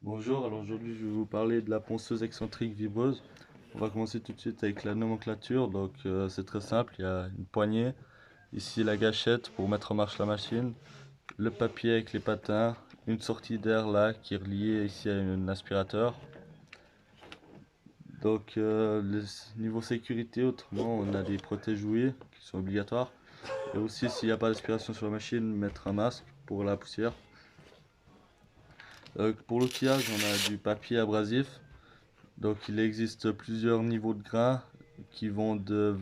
Bonjour, alors aujourd'hui je vais vous parler de la ponceuse excentrique vibreuse. On va commencer tout de suite avec la nomenclature. C'est très simple, il y a une poignée, ici la gâchette pour mettre en marche la machine, le papier avec les patins, une sortie d'air là qui est reliée ici à un aspirateur. Niveau sécurité, autrement on a des protège-ouïes qui sont obligatoires. Et aussi s'il n'y a pas d'aspiration sur la machine, mettre un masque pour la poussière. Pour l'outillage, on a du papier abrasif. Donc il existe plusieurs niveaux de grains qui vont de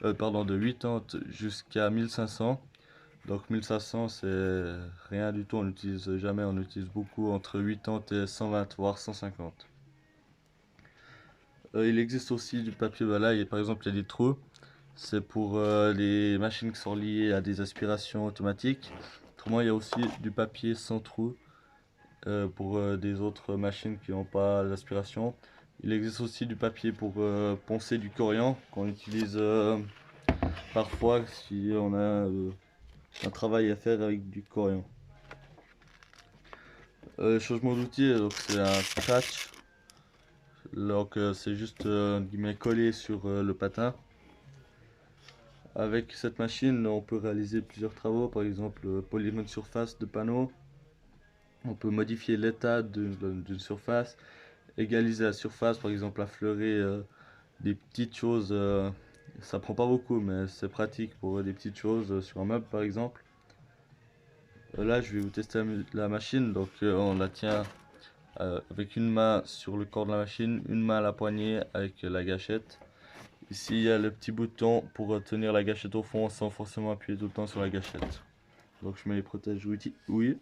80 jusqu'à 1500. Donc 1500 c'est rien du tout, on n'utilise jamais, on utilise beaucoup entre 80 et 120 voire 150. Il existe aussi du papier balai et par exemple il y a des trous. C'est pour les machines qui sont liées à des aspirations automatiques. Autrement il y a aussi du papier sans trou pour des autres machines qui n'ont pas l'aspiration. Il existe aussi du papier pour poncer du coriandre qu'on utilise parfois si on a un travail à faire avec du coriandre. Le changement d'outil, c'est un scratch. C'est juste guillemets collé sur le patin. Avec cette machine, on peut réaliser plusieurs travaux, par exemple polir une surface de panneau. On peut modifier l'état d'une surface, égaliser la surface, par exemple affleurer des petites choses. Ça prend pas beaucoup, mais c'est pratique pour des petites choses sur un meuble par exemple. Là, je vais vous tester la machine. On la tient avec une main sur le corps de la machine, une main à la poignée avec la gâchette. Ici, il y a le petit bouton pour tenir la gâchette au fond sans forcément appuyer tout le temps sur la gâchette. Donc, je mets les protège-ouïes. Oui.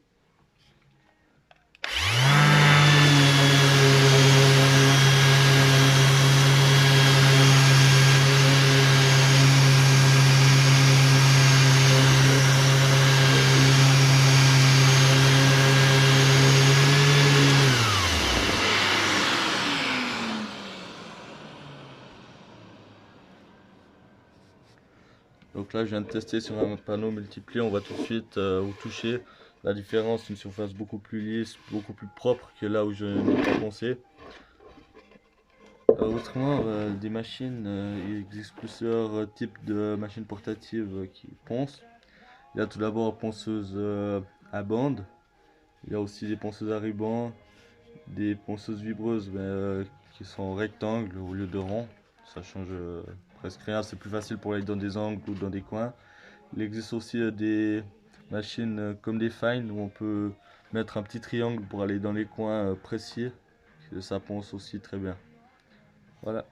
Donc là, je viens de tester sur un panneau multiplié. On voit tout de suite au toucher la différence, une surface beaucoup plus lisse, beaucoup plus propre que là où je n'ai pas poncé. Autrement, des machines, il existe plusieurs types de machines portatives qui poncent. Il y a tout d'abord ponceuse à bande. Il y a aussi des ponceuses à ruban, des ponceuses vibreuses qui sont rectangles au lieu de rond. Ça change presque rien, c'est plus facile pour aller dans des angles ou dans des coins. Il existe aussi des machines comme des fines où on peut mettre un petit triangle pour aller dans les coins précis. Ça ponce aussi très bien. Voilà.